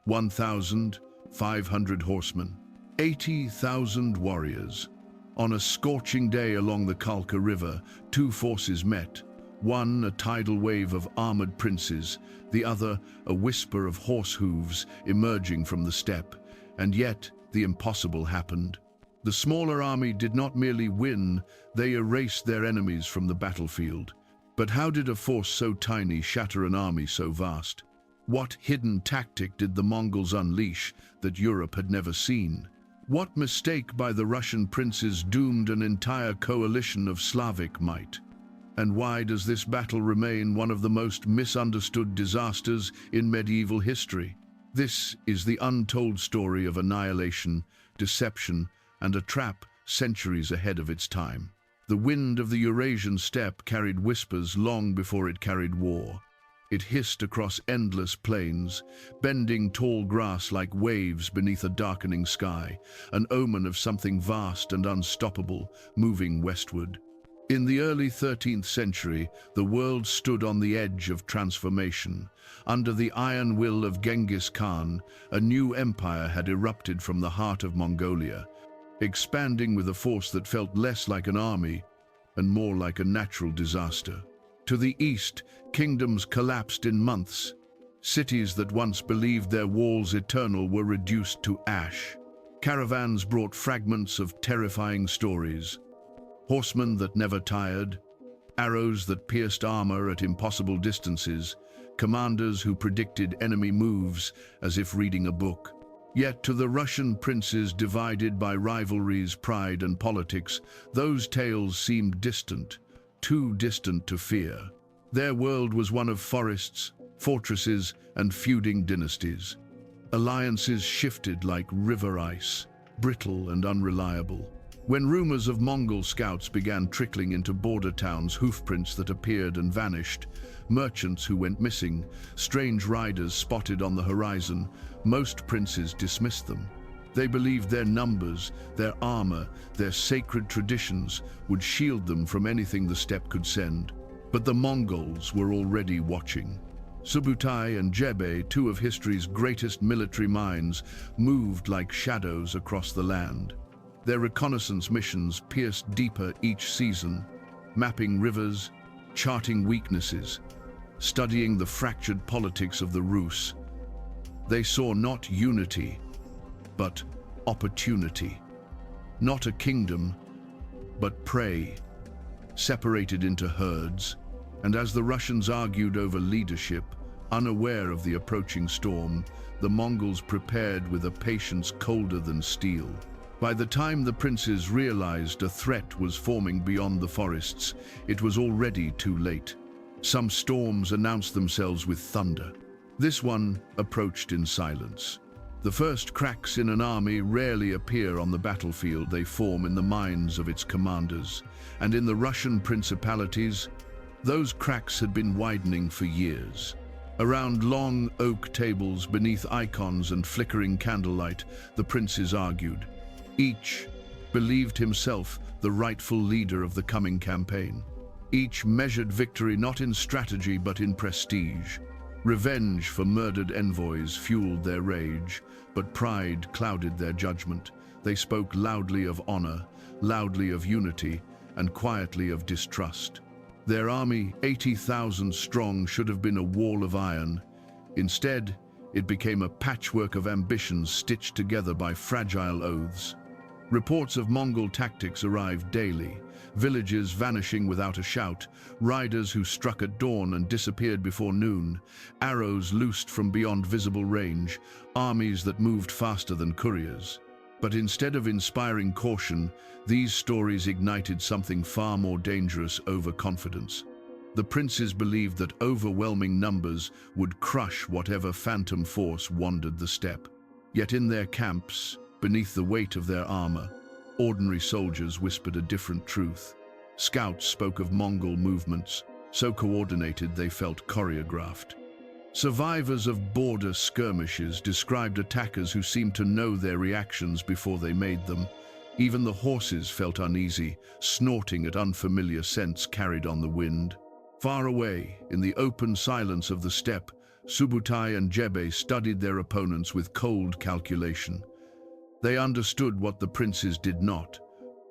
1,500 horsemen, 80,000 warriors. On a scorching day along the Kalka River, two forces met. One, a tidal wave of armored princes, the other, a whisper of horse hooves emerging from the steppe. And yet, the impossible happened. The smaller army did not merely win, they erased their enemies from the battlefield. But how did a force so tiny shatter an army so vast? What hidden tactic did the Mongols unleash that Europe had never seen? What mistake by the Russian princes doomed an entire coalition of Slavic might? And why does this battle remain one of the most misunderstood disasters in medieval history? This is the untold story of annihilation, deception, and a trap centuries ahead of its time. The wind of the Eurasian steppe carried whispers long before it carried war. It hissed across endless plains, bending tall grass like waves beneath a darkening sky, an omen of something vast and unstoppable moving westward. In the early 13th century, the world stood on the edge of transformation. Under the iron will of Genghis Khan, a new empire had erupted from the heart of Mongolia, expanding with a force that felt less like an army and more like a natural disaster. To the east, kingdoms collapsed in months. Cities that once believed their walls eternal were reduced to ash. Caravans brought fragments of terrifying stories. Horsemen that never tired, arrows that pierced armor at impossible distances, commanders who predicted enemy moves as if reading a book. Yet to the Russian princes divided by rivalries, pride, and politics, those tales seemed distant, too distant to fear. Their world was one of forests, fortresses, and feuding dynasties. Alliances shifted like river ice, brittle and unreliable. When rumors of Mongol scouts began trickling into border towns, hoofprints that appeared and vanished, merchants who went missing, strange riders spotted on the horizon, most princes dismissed them. They believed their numbers, their armor, their sacred traditions would shield them from anything the steppe could send. But the Mongols were already watching. Subutai and Jebe, two of history's greatest military minds, moved like shadows across the land. Their reconnaissance missions pierced deeper each season, mapping rivers, charting weaknesses, studying the fractured politics of the Rus. They saw not unity, but opportunity. Not a kingdom, but prey, separated into herds. And as the Russians argued over leadership, unaware of the approaching storm, the Mongols prepared with a patience colder than steel. By the time the princes realized a threat was forming beyond the forests, it was already too late. Some storms announced themselves with thunder. This one approached in silence. The first cracks in an army rarely appear on the battlefield, they form in the minds of its commanders. And in the Russian principalities, those cracks had been widening for years. Around long oak tables beneath icons and flickering candlelight, the princes argued. Each believed himself the rightful leader of the coming campaign. Each measured victory not in strategy but in prestige. Revenge for murdered envoys fueled their rage, but pride clouded their judgment. They spoke loudly of honor, loudly of unity, and quietly of distrust. Their army, 80,000 strong, should have been a wall of iron. Instead, it became a patchwork of ambitions stitched together by fragile oaths. Reports of Mongol tactics arrived daily, villages vanishing without a shout, riders who struck at dawn and disappeared before noon, arrows loosed from beyond visible range, armies that moved faster than couriers. But instead of inspiring caution, these stories ignited something far more dangerous: overconfidence. The princes believed that overwhelming numbers would crush whatever phantom force wandered the steppe. Yet in their camps, beneath the weight of their armor, ordinary soldiers whispered a different truth. Scouts spoke of Mongol movements, so coordinated they felt choreographed. Survivors of border skirmishes described attackers who seemed to know their reactions before they made them. Even the horses felt uneasy, snorting at unfamiliar scents carried on the wind. Far away, in the open silence of the steppe, Subutai and Jebe studied their opponents with cold calculation. They understood what the princes did not.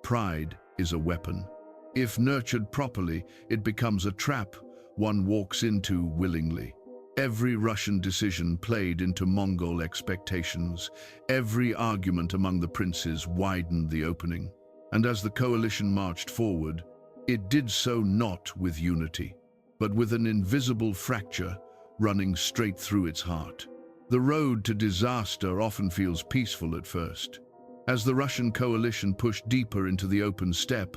Pride is a weapon. If nurtured properly, it becomes a trap one walks into willingly. Every Russian decision played into Mongol expectations. Every argument among the princes widened the opening. And as the coalition marched forward, it did so not with unity, but with an invisible fracture running straight through its heart. The road to disaster often feels peaceful at first. As the Russian coalition pushed deeper into the open steppe,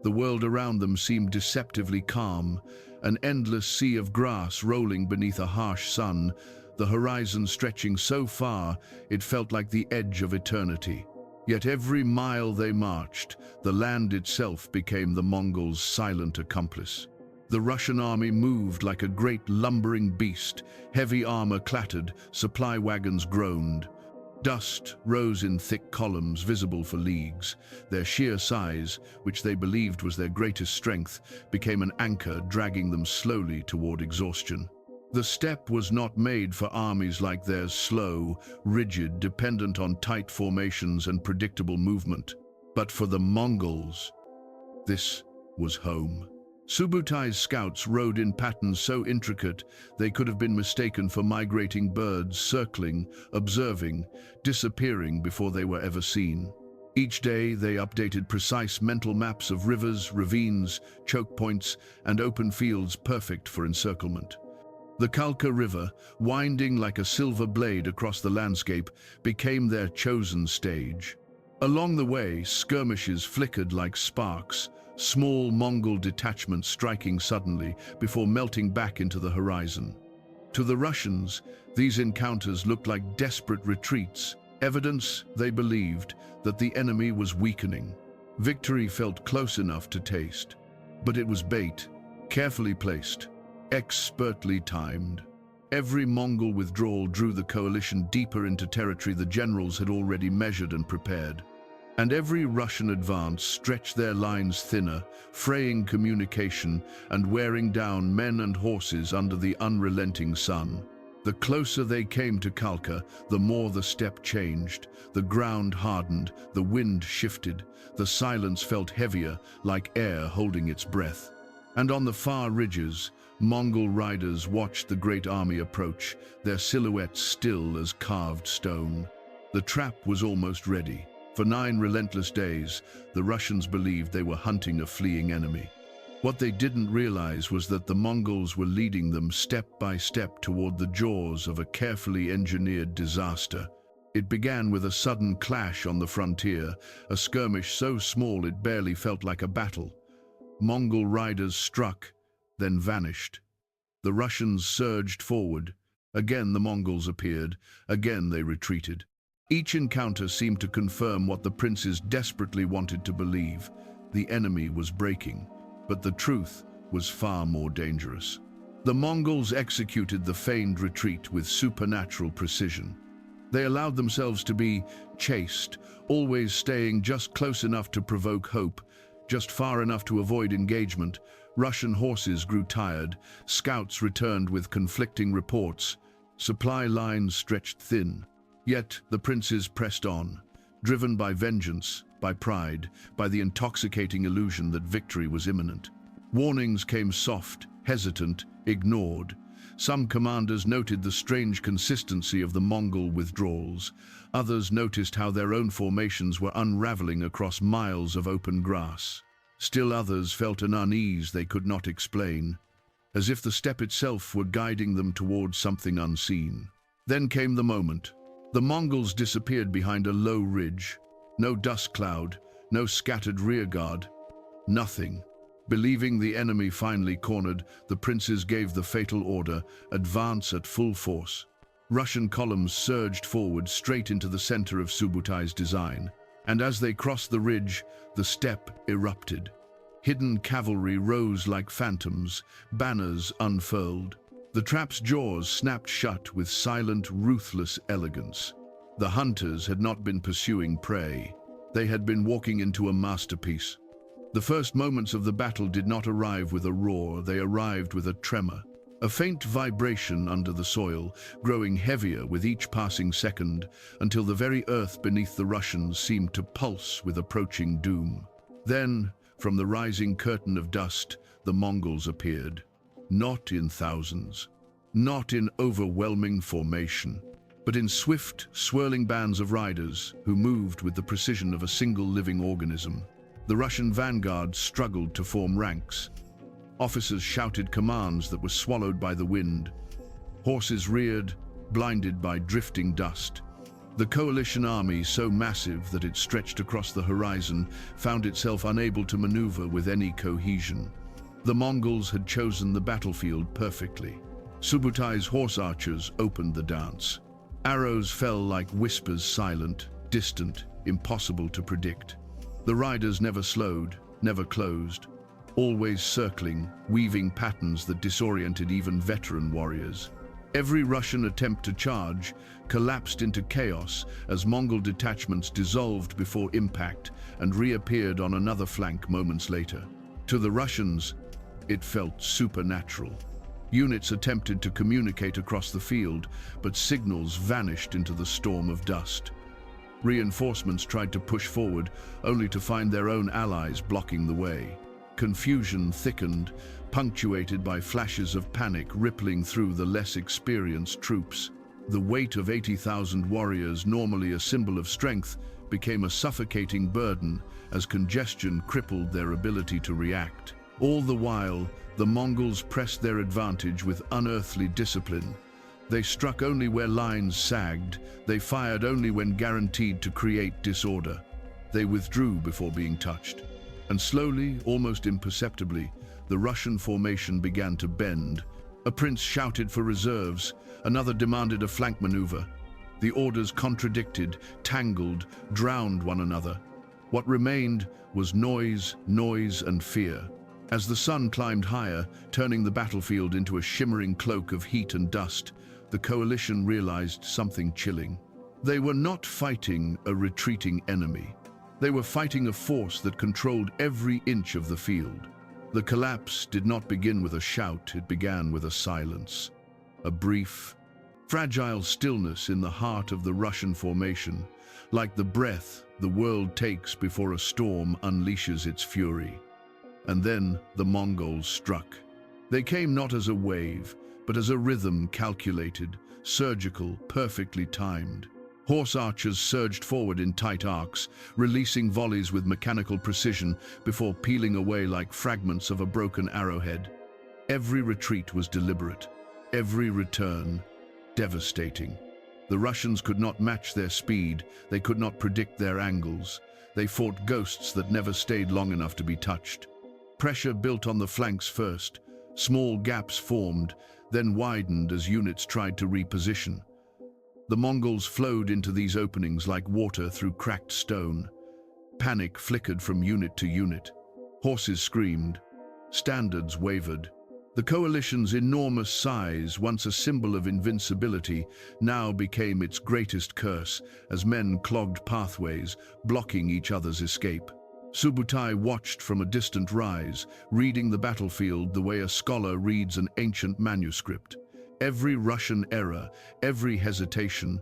the world around them seemed deceptively calm, an endless sea of grass rolling beneath a harsh sun, the horizon stretching so far it felt like the edge of eternity. Yet every mile they marched, the land itself became the Mongols' silent accomplice. The Russian army moved like a great lumbering beast. Heavy armor clattered, supply wagons groaned. Dust rose in thick columns visible for leagues. Their sheer size, which they believed was their greatest strength, became an anchor dragging them slowly toward exhaustion. The steppe was not made for armies like theirs, slow, rigid, dependent on tight formations and predictable movement. But for the Mongols, this was home. Subutai's scouts rode in patterns so intricate they could have been mistaken for migrating birds, circling, observing, disappearing before they were ever seen. Each day they updated precise mental maps of rivers, ravines, choke points, and open fields perfect for encirclement. The Kalka River, winding like a silver blade across the landscape, became their chosen stage. Along the way, skirmishes flickered like sparks, small Mongol detachments striking suddenly before melting back into the horizon. To the Russians, these encounters looked like desperate retreats, evidence, they believed, that the enemy was weakening. Victory felt close enough to taste, but it was bait, carefully placed, expertly timed. Every Mongol withdrawal drew the coalition deeper into territory the generals had already measured and prepared. And every Russian advance stretched their lines thinner, fraying communication and wearing down men and horses under the unrelenting sun. The closer they came to Kalka, the more the steppe changed. The ground hardened, the wind shifted, the silence felt heavier, like air holding its breath. And on the far ridges, Mongol riders watched the great army approach, their silhouettes still as carved stone. The trap was almost ready. For 9 relentless days, the Russians believed they were hunting a fleeing enemy. What they didn't realize was that the Mongols were leading them step by step toward the jaws of a carefully engineered disaster. It began with a sudden clash on the frontier, a skirmish so small it barely felt like a battle. Mongol riders struck, then vanished. The Russians surged forward. Again the Mongols appeared, again they retreated. Each encounter seemed to confirm what the princes desperately wanted to believe. The enemy was breaking, but the truth was far more dangerous. The Mongols executed the feigned retreat with supernatural precision. They allowed themselves to be chased, always staying just close enough to provoke hope, just far enough to avoid engagement. Russian horses grew tired, scouts returned with conflicting reports, supply lines stretched thin. Yet the princes pressed on, driven by vengeance, by pride, by the intoxicating illusion that victory was imminent. Warnings came soft, hesitant, ignored. Some commanders noted the strange consistency of the Mongol withdrawals. Others noticed how their own formations were unraveling across miles of open grass. Still others felt an unease they could not explain, as if the steppe itself were guiding them towards something unseen. Then came the moment. The Mongols disappeared behind a low ridge. No dust cloud, no scattered rearguard, nothing. Believing the enemy finally cornered, the princes gave the fatal order, advance at full force. Russian columns surged forward straight into the center of Subutai's design. And as they crossed the ridge, the steppe erupted. Hidden cavalry rose like phantoms, banners unfurled. The trap's jaws snapped shut with silent, ruthless elegance. The hunters had not been pursuing prey. They had been walking into a masterpiece. The first moments of the battle did not arrive with a roar, they arrived with a tremor. A faint vibration under the soil, growing heavier with each passing second, until the very earth beneath the Russians seemed to pulse with approaching doom. Then, from the rising curtain of dust, the Mongols appeared. Not in thousands, not in overwhelming formation, but in swift, swirling bands of riders who moved with the precision of a single living organism. The Russian vanguard struggled to form ranks. Officers shouted commands that were swallowed by the wind. Horses reared, blinded by drifting dust. The coalition army, so massive that it stretched across the horizon, found itself unable to maneuver with any cohesion. The Mongols had chosen the battlefield perfectly. Subutai's horse archers opened the dance. Arrows fell like whispers, silent, distant, impossible to predict. The riders never slowed, never closed, always circling, weaving patterns that disoriented even veteran warriors. Every Russian attempt to charge collapsed into chaos as Mongol detachments dissolved before impact and reappeared on another flank moments later. To the Russians, it felt supernatural. Units attempted to communicate across the field, but signals vanished into the storm of dust. Reinforcements tried to push forward, only to find their own allies blocking the way. Confusion thickened, punctuated by flashes of panic rippling through the less experienced troops. The weight of 80,000 warriors, normally a symbol of strength, became a suffocating burden as congestion crippled their ability to react. All the while, the Mongols pressed their advantage with unearthly discipline. They struck only where lines sagged, they fired only when guaranteed to create disorder. They withdrew before being touched. And slowly, almost imperceptibly, the Russian formation began to bend. A prince shouted for reserves, another demanded a flank maneuver. The orders contradicted, tangled, drowned one another. What remained was noise, and fear. As the sun climbed higher, turning the battlefield into a shimmering cloak of heat and dust, the coalition realized something chilling. They were not fighting a retreating enemy. They were fighting a force that controlled every inch of the field. The collapse did not begin with a shout, it began with a silence. A brief, fragile stillness in the heart of the Russian formation, like the breath the world takes before a storm unleashes its fury. And then the Mongols struck. They came not as a wave, but as a rhythm, calculated, surgical, perfectly timed. Horse archers surged forward in tight arcs, releasing volleys with mechanical precision before peeling away like fragments of a broken arrowhead. Every retreat was deliberate, every return devastating. The Russians could not match their speed, they could not predict their angles. They fought ghosts that never stayed long enough to be touched. Pressure built on the flanks first. Small gaps formed, then widened as units tried to reposition. The Mongols flowed into these openings like water through cracked stone. Panic flickered from unit to unit. Horses screamed. Standards wavered. The coalition's enormous size, once a symbol of invincibility, now became its greatest curse as men clogged pathways, blocking each other's escape. Subutai watched from a distant rise, reading the battlefield the way a scholar reads an ancient manuscript. Every Russian error, every hesitation,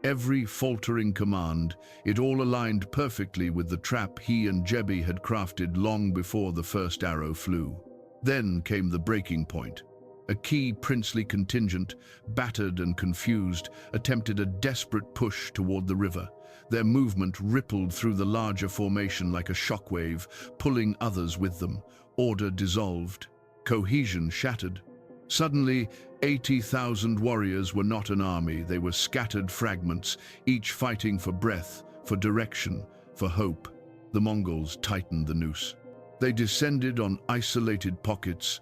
every faltering command, it all aligned perfectly with the trap he and Jebe had crafted long before the first arrow flew. Then came the breaking point. A key princely contingent, battered and confused, attempted a desperate push toward the river. Their movement rippled through the larger formation like a shockwave, pulling others with them. Order dissolved. Cohesion shattered. Suddenly, 80,000 warriors were not an army, they were scattered fragments, each fighting for breath, for direction, for hope. The Mongols tightened the noose. They descended on isolated pockets,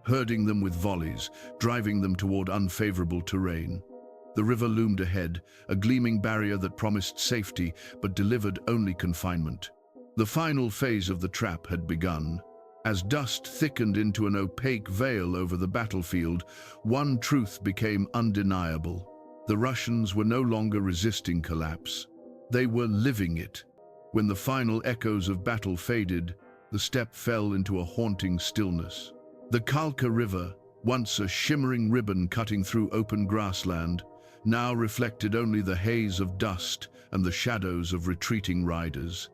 herding them with volleys, driving them toward unfavorable terrain. The river loomed ahead, a gleaming barrier that promised safety but delivered only confinement. The final phase of the trap had begun. As dust thickened into an opaque veil over the battlefield, one truth became undeniable. The Russians were no longer resisting collapse. They were living it. When the final echoes of battle faded, the steppe fell into a haunting stillness. The Kalka River, once a shimmering ribbon cutting through open grassland, now reflected only the haze of dust and the shadows of retreating riders.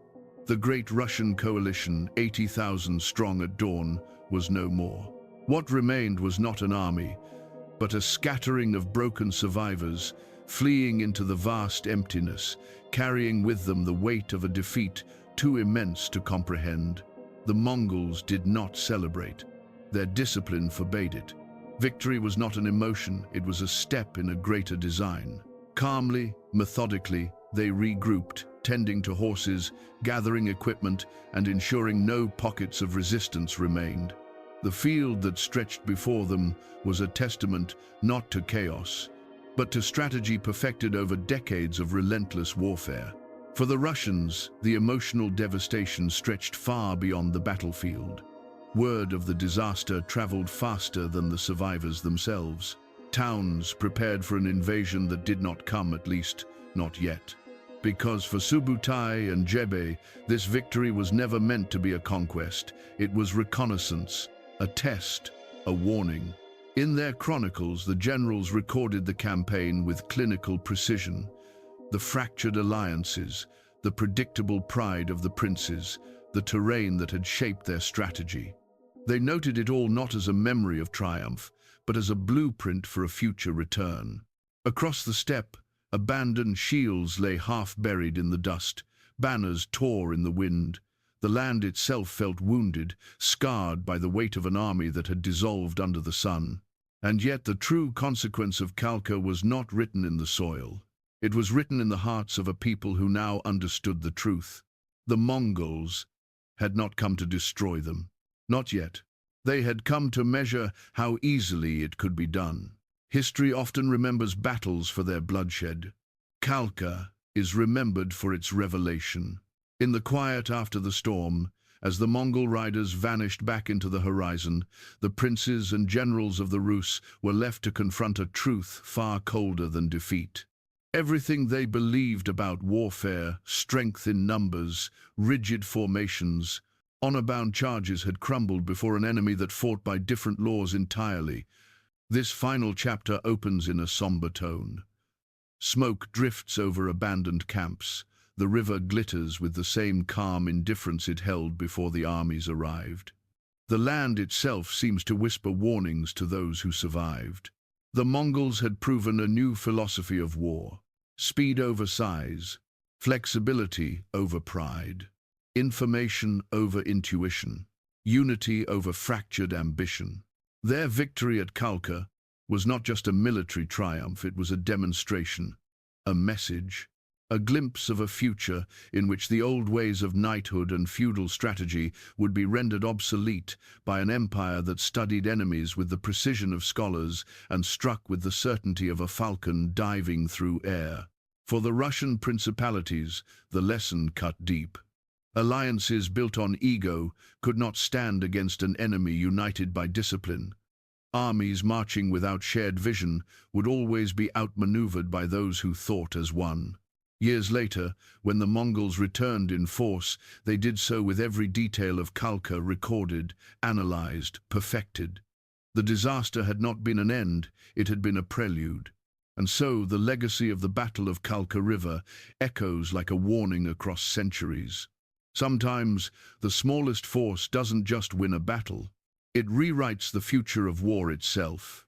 The great Russian coalition, 80,000 strong at dawn, was no more. What remained was not an army, but a scattering of broken survivors, fleeing into the vast emptiness, carrying with them the weight of a defeat too immense to comprehend. The Mongols did not celebrate. Their discipline forbade it. Victory was not an emotion, it was a step in a greater design. Calmly, methodically, they regrouped, tending to horses, gathering equipment, and ensuring no pockets of resistance remained. The field that stretched before them was a testament not to chaos, but to strategy perfected over decades of relentless warfare. For the Russians, the emotional devastation stretched far beyond the battlefield. Word of the disaster traveled faster than the survivors themselves. Towns prepared for an invasion that did not come, at least not yet. Because for Subutai and Jebe, this victory was never meant to be a conquest. It was reconnaissance, a test, a warning. In their chronicles, the generals recorded the campaign with clinical precision. The fractured alliances, the predictable pride of the princes, the terrain that had shaped their strategy. They noted it all not as a memory of triumph, but as a blueprint for a future return. Across the steppe, abandoned shields lay half-buried in the dust, banners tore in the wind. The land itself felt wounded, scarred by the weight of an army that had dissolved under the sun. And yet the true consequence of Kalka was not written in the soil. It was written in the hearts of a people who now understood the truth. The Mongols had not come to destroy them. Not yet. They had come to measure how easily it could be done. History often remembers battles for their bloodshed. Kalka is remembered for its revelation. In the quiet after the storm, as the Mongol riders vanished back into the horizon, the princes and generals of the Rus were left to confront a truth far colder than defeat. Everything they believed about warfare, strength in numbers, rigid formations, honor-bound charges had crumbled before an enemy that fought by different laws entirely. This final chapter opens in a somber tone. Smoke drifts over abandoned camps. The river glitters with the same calm indifference it held before the armies arrived. The land itself seems to whisper warnings to those who survived. The Mongols had proven a new philosophy of war: speed over size, flexibility over pride, information over intuition, unity over fractured ambition. Their victory at Kalka was not just a military triumph, it was a demonstration, a message, a glimpse of a future in which the old ways of knighthood and feudal strategy would be rendered obsolete by an empire that studied enemies with the precision of scholars and struck with the certainty of a falcon diving through air. For the Russian principalities, the lesson cut deep. Alliances built on ego could not stand against an enemy united by discipline. Armies marching without shared vision would always be outmaneuvered by those who thought as one. Years later, when the Mongols returned in force, they did so with every detail of Kalka recorded, analyzed, perfected. The disaster had not been an end, it had been a prelude. And so the legacy of the Battle of Kalka River echoes like a warning across centuries. Sometimes the smallest force doesn't just win a battle, it rewrites the future of war itself.